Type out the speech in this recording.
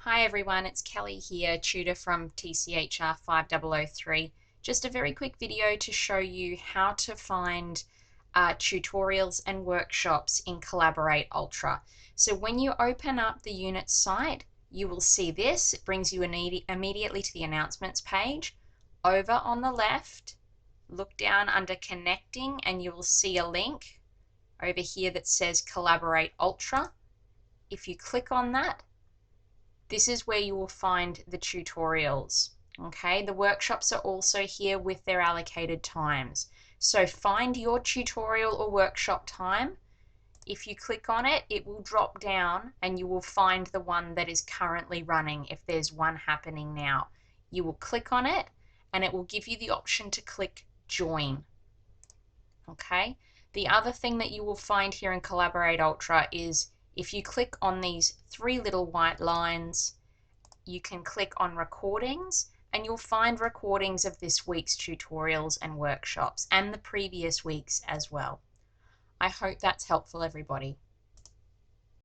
Hi everyone, it's Kelly here, tutor from TCHR 5003. Just a very quick video to show you how to find tutorials and workshops in Collaborate Ultra. So when you open up the unit site, you will see this. It brings you immediately to the announcements page. Over on the left, look down under Connecting and you will see a link over here that says Collaborate Ultra. If you click on that, this is where you will find the tutorials. Okay, the workshops are also here with their allocated times. So find your tutorial or workshop time. If you click on it, it will drop down and you will find the one that is currently running if there's one happening now. You will click on it and it will give you the option to click join. Okay, the other thing that you will find here in Collaborate Ultra is if you click on these three little white lines, you can click on recordings and you'll find recordings of this week's tutorials and workshops and the previous weeks as well. I hope that's helpful, everybody.